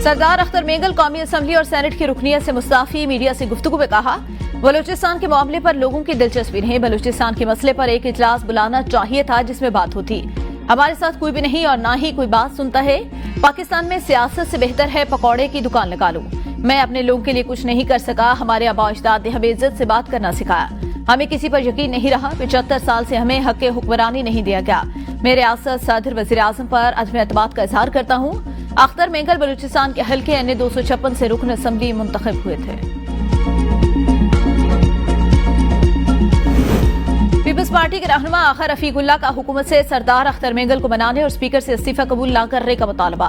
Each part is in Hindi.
सरदार अख्तर मेंगल कौमी असम्बली और सेनेट की रुकनियत से मुस्ताफी। मीडिया से गुफ्तगू में कहा, बलूचिस्तान के मामले पर लोगों की दिलचस्पी नहीं। बलूचिस्तान के मसले पर एक इजलास बुलाना चाहिए था जिसमें बात होती। हमारे साथ कोई भी नहीं और ना ही कोई बात सुनता है। पाकिस्तान में सियासत से बेहतर है पकौड़े की दुकान लगा लूं। मैं अपने लोगों के लिए कुछ नहीं कर सका। हमारे आबा अजदाद ने हमें इज्जत से बात करना सिखाया। हमें किसी पर यकीन नहीं रहा। 75 साल से हमें हक हुक्मरानी नहीं दिया गया। मेरे रियासत सदर वज़ीर आज़म पर अदम एतमाद का इजहार करता हूँ। अख्तर मेंगल बलूचिस्तान के हल्के NA 256 से रुकन असम्बली मुंतखब हुए थे। पीपल्स पार्टी के रहनुमा आखिर रफीकुल्लाह का हुकूमत से सरदार अख्तर मेंगल को मनाने और स्पीकर से इस्तीफा कबूल न करने का मुतालबा।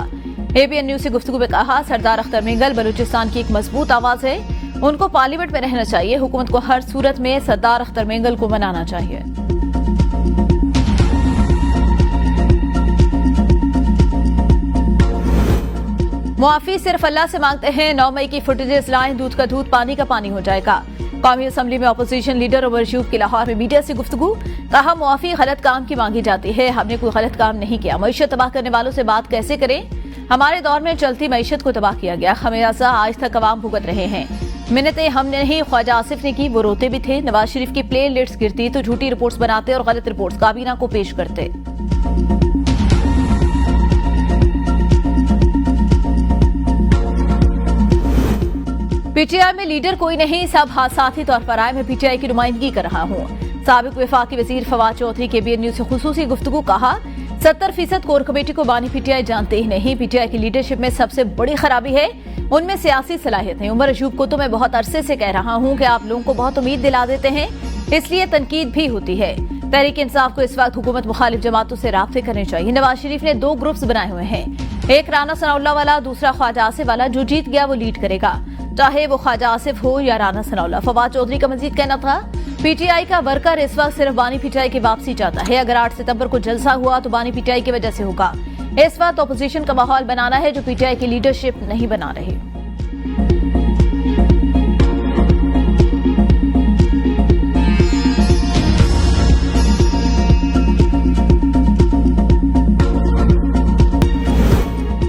ABN न्यूज से गुफ्तगू में कहा, सरदार अख्तर मेंगल बलूचिस्तान की एक मजबूत आवाज है। उनको पार्लियामेंट में रहना चाहिए। हुकूमत को हर सूरत में सरदार अख्तर मेंगल को मनाना चाहिए। मुआफी सिर्फ अल्लाह से मांगते हैं। 9 मई की फुटेजेस लाएं, दूध का दूध पानी का पानी हो जाएगा। कौमी असम्बली में अपोजिशन लीडर उमर अयूब की लाहौर में मीडिया से गुफ्तगू। कहा, मुआफी गलत काम की मांगी जाती है। हमने कोई गलत काम नहीं किया। मईशत तबाह करने वालों से बात कैसे करें। हमारे दौर में चलती मईशत को तबाह किया गया। खमियाजा आज तक अवाम भुगत रहे हैं। मिन्नतें हमने नहीं, ख्वाजा आसिफ ने की। वो रोते भी थे। नवाज शरीफ की प्ले लिस्ट्स गिरती तो झूठी रिपोर्ट्स बनाते और गलत रिपोर्ट्स काबीना को पेश करते। PTI में लीडर कोई नहीं, सब हादसाती तौर पर आए। मैं PTI की नुमाइंदगी कर रहा हूँ। साबिक वफाकी वजीर फवाद चौधरी के ABN न्यूज से खुसूसी गुफ्तगू। कहा, 70% कोर कमेटी को बानी PTI जानते ही नहीं। PTI की लीडरशिप में सबसे बड़ी खराबी है उनमें सियासी सलाहियत है। उमर अयूब को तो मैं बहुत अरसे से कह रहा हूँ कि आप लोगों को बहुत उम्मीद दिला देते हैं, इसलिए तनकीद भी होती है। तहरीक इंसाफ को इस वक्त हुकूमत मुखालिफ जमातों से राब्ते करने चाहिए। नवाज शरीफ ने 2 ग्रुप्स बनाए हुए हैं, एक राना सनाउल्लाह वाला, दूसरा ख्वाजा आसिफ वाला। जो जीत गया वो लीड करेगा, चाहे वो ख्वाजा आसिफ हो या राना सनाउल्लाह। फवाद चौधरी का मजीद कहना था, PTI का वर्कर इस वक्त सिर्फ बानी PTI की वापसी चाहता है। अगर 8 सितंबर को जलसा हुआ तो बानी PTI की वजह से होगा। इस वक्त अपोजिशन का माहौल बनाना है जो PTI की लीडरशिप नहीं बना रही।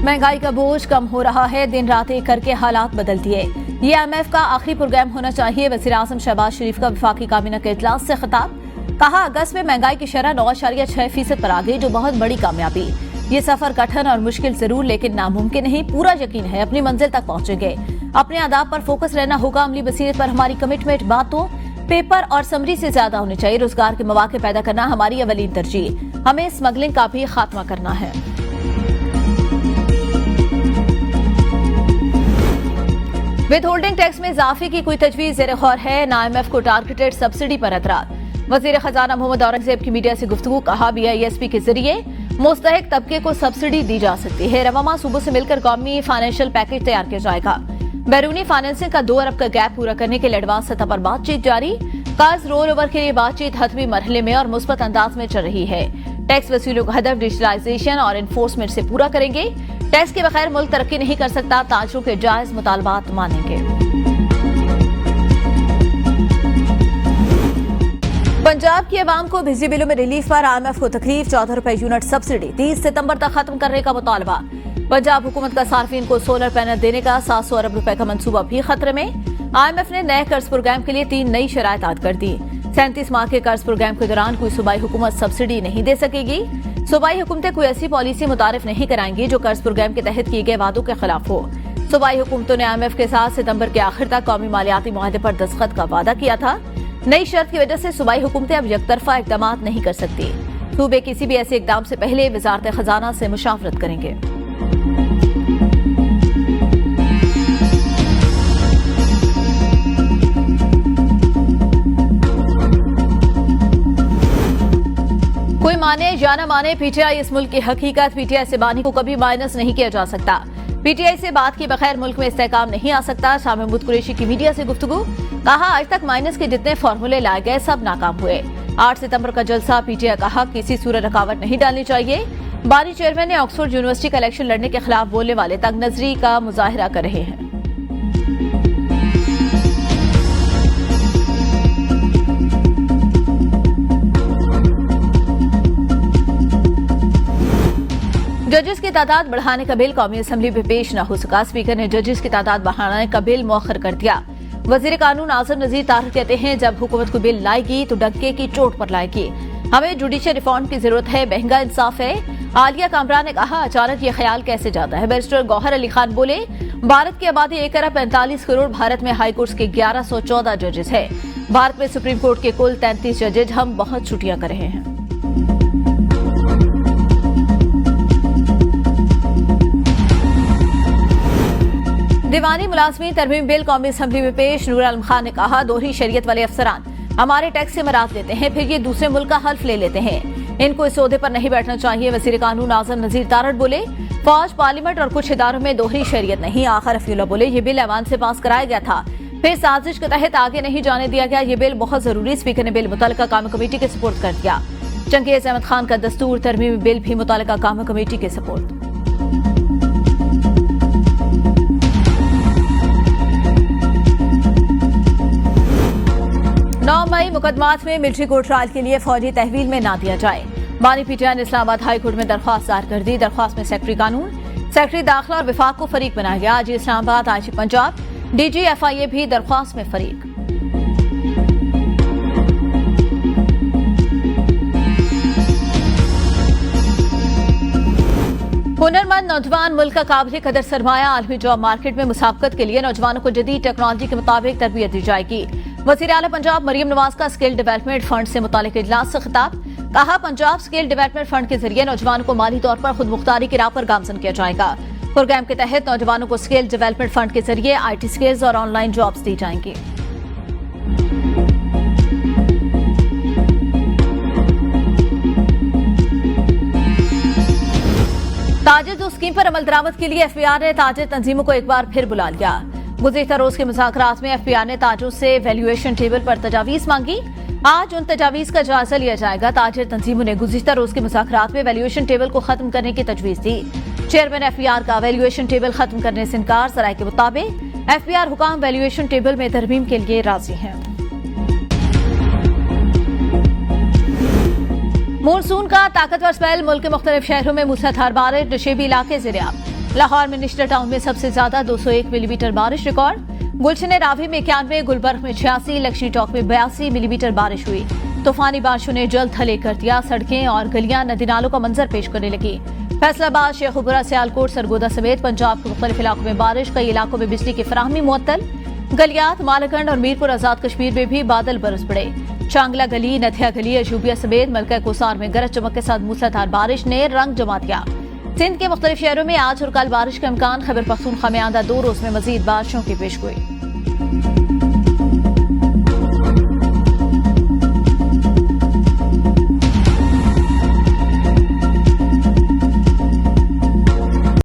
महंगाई का बोझ कम हो रहा है। दिन रात एक करके हालात बदल दिए। ये IMF का आखिरी प्रोग्राम होना चाहिए। वज़ीर आज़म शहबाज शरीफ का वफाकी काबीना के इजलास से खिताब। कहा, अगस्त में महंगाई की शरह 9.6% पर आ गई, जो बहुत बड़ी कामयाबी। ये सफर कठिन और मुश्किल जरूर, लेकिन नामुमकिन नहीं। पूरा यकीन है अपनी मंजिल तक पहुंचेंगे। अपने आदाब पर फोकस रहना होगा। अमली बसीरत पर हमारी कमिटमेंट बातों, पेपर और समरी से ज्यादा होनी चाहिए। रोजगार के मौके पैदा करना हमारी अवलीन तरजीह। हमें स्मगलिंग का भी खात्मा करना है। विद होल्डिंग टैक्स में इजाफे की कोई तजवीज ज़ेर गौर है। IMF को टारगेटेड सब्सिडी पर एतराज। वजीर खजाना मोहम्मद औरंगजेब की मीडिया से गुफ्तगू। कहा, BISP के जरिए मुस्तहिक तबके को सब्सिडी दी जा सकती है। रवामा सूबों से मिलकर कौमी फाइनेंशियल पैकेज तैयार किया जाएगा। बैरूनी फाइनेंसिंग का 2 अरब का गैप पूरा करने के लिए एडवांस सतह पर बातचीत जारी। कर्ज रोल ओवर के लिए बातचीत हतमी मरहले में और मुस्बत अंदाज में चल रही है। टैक्स वसूलों का हदफ डिजिटलाइजेशन और इन्फोर्समेंट से पूरा करेंगे। टैक्स के बगैर मुल्क तरक्की नहीं कर सकता। ताजरों के जायज मुतालबात मानेंगे। पंजाब की आवाम को बिजली बिलों में रिलीफ पर IMF को तकलीफ। 14 रुपए यूनिट सब्सिडी 30 सितंबर तक खत्म करने का मुतालबा। पंजाब हुकूमत का सार्फिन को सोलर पैनल देने का 700 अरब रुपए का मंसूबा भी खतरे में। IMF ने नए कर्ज प्रोग्राम के लिए 3 नई शराइत आद कर दी। 37 माह के कर्ज प्रोग्राम के दौरान कोई सूबाई हुकूमत सब्सिडी नहीं दे सकेगी। सूबाई हुकूमतें कोई ऐसी पॉलिसी मुतारिफ नहीं कराएंगी जो कर्ज प्रोग्राम के तहत किए गए वादों के खिलाफ हो। सूबाई हुकूमतों ने IMF के साथ सितंबर के आखिर तक कौमी मालियाती मुआहदे पर दस्तखत का वादा किया था। नई शर्त की वजह से सूबाई हुकूमतें अब यकतरफा इकदाम नहीं कर सकती। सूबे किसी भी ऐसे इकदाम से पहले वजारत खजाना से मुशावरत करेंगे। कोई माने या न माने, PTI इस मुल्क की हकीकत। PTI से बानी को कभी माइनस नहीं किया जा सकता। PTI से बात के बगैर मुल्क में इस्तेहकाम नहीं आ सकता। शाह महमूद कुरैशी की मीडिया से गुफ्तगू। कहा, आज तक माइनस के जितने फार्मूले लाए गए सब नाकाम हुए। 8 सितंबर का जलसा। PTI कहा, किसी सूरत रुकावट नहीं डालनी चाहिए। बानी चेयरमैन ने ऑक्सफोर्ड यूनिवर्सिटी का इलेक्शन लड़ने के खिलाफ बोलने वाले तंग नजरी का मुजाहिरा कर रहे हैं। जजेस की तादाद बढ़ाने का बिल कौमी असेंबली में पेश न हो सका। स्पीकर ने जजेस की तादाद बढ़ाने का बिल मौखर कर दिया। वजीर कानून आजम नजीर तारड़ कहते हैं, जब हुकूमत को बिल लाएगी तो डंके की चोट पर लाएगी। हमें जुडिशियल रिफॉर्म की जरूरत है, महंगा इंसाफ है। आलिया कामरा ने कहा, अचानक ये ख्याल कैसे जाता है। बैरिस्टर गौहर अली खान बोले, भारत की आबादी 1 अरब 45 करोड़। भारत में हाई कोर्ट के 1114 जजेस है। भारत में सुप्रीम कोर्ट के कुल 33 जजेज। हम बहुत छुट्टियां कर रहे हैं। दीवानी मुलाजमीन तरमीम बिल कौमी असेंबली में पेश। नूर आलम खान ने कहा, दोहरी शरीयत वाले अफसरान हमारे टैक्स से मराद लेते हैं, फिर ये दूसरे मुल्क का हल्फ ले लेते हैं। इनको इस ओहदे पर नहीं बैठना चाहिए। वजीर कानून आजम नजीर तारड़ बोले, फौज, पार्लियामेंट और कुछ इदारों में दोहरी शरीयत नहीं। आखिर रफीउल्लाह बोले, ये बिल ऐवान से पास कराया गया था, फिर साजिश के तहत आगे नहीं जाने दिया गया। ये बिल बहुत जरूरी। स्पीकर ने बिल मुतल्लिका कामी कमेटी के सपोर्ट कर दिया। चंगेज अहमद खान का दस्तूर तरमीमी बिल भी मुतल्लिका कामी कमेटी के सपोर्ट। 9 मई मुकदमात में मिलिट्री कोर्ट ट्रायल के लिए फौजी तहवील में ना दिया जाए। बानी पीटीआई ने इस्लामाबाद हाई कोर्ट में दरख्वास्त दायर कर दी। दरख्वास्त में सेक्रेटरी कानून, सेक्रेटरी दाखिला और विफाक को फरीक बनाया गया। आज Islamabad IG Punjab, DG FIA भी दरख्वास्त में फरीक। हुनरमंद नौजवान मुल्क का काबिल कदर सरमाया। आलमी जॉब मार्केट में मुसाफकत के लिए नौजवानों को जदीद टेक्नोलॉजी के मुताबिक तरबियत दी जाएगी। वज़ीर आला पंजाब मरियम नवाज का स्किल डेवलपमेंट फंड से मुतालिक इजलास से खिताब। कहा, पंजाब स्किल डेवलपमेंट फंड के जरिए नौजवानों को माली तौर पर खुद मुख्तारी की राह पर गामजन किया जाएगा। प्रोग्राम के तहत नौजवानों को स्किल डेवलपमेंट फंड के जरिए आईटी स्किल्स और ऑनलाइन जॉब्स दी जाएंगी। ताजिर दो स्कीम पर अमल दरामद के लिए एफबीआर ने ताजिर तंजीमों को एक बार फिर बुला लिया। गुज़िश्ता रोज के मुज़ाकरात में एफबीआर ने ताजिरों से वैल्यूएशन टेबल पर तजावीज़ मांगी। आज उन तजावीज़ का जायजा लिया जाएगा। ताजिर तंजीमों ने गुज़िश्ता रोज के मुज़ाकरात में वैल्यूएशन टेबल को खत्म करने की तजवीज़ दी। चेयरमैन एफबीआर का वैल्यूएशन टेबल खत्म करने से इनकार। सराय के मुताबिक एफबीआर हुकाम वैल्यूएशन टेबल में तरमीम के लिए राजी हैं। मॉनसून का ताकतवर स्पेल। मुल्क के मुख्तलिफ शहरों में मूसलाधार बारिश। नशेबी इलाके ज़ेर-ए-आब। लाहौर में निश्तर टाउन में सबसे ज्यादा 201 मिलीमीटर बारिश रिकॉर्ड। गुलशन रावी में 91, गुलबर्ग में 86, लक्ष्मी टॉक में 82 मिलीमीटर बारिश हुई। तूफानी बारिशों ने जल्द हले कर दिया। सड़कें और गलियां नदी नालों का मंजर पेश करने लगी। फैसलाबाद, शेखुपुरा, सियालकोट, सरगोदा समेत पंजाब के मुख्तलिफ इलाकों में बारिश। कई इलाकों में बिजली की फराहमी मुअत्तल। गलियात, मालाकंड और मीरपुर आजाद कश्मीर में भी बादल बरस पड़े। चांगला गली, नथिया गली, अजूबिया समेत मलका कोसार में गरज चमक के साथ मूसलाधार बारिश ने रंग जमा दिया। सिंध के मुख्तलिफ शहरों में आज और कल बारिश का इम्कान। खैबर पख्तूनख्वा में आंदा 2 रोज में मजीद बारिशों की पेशगोई।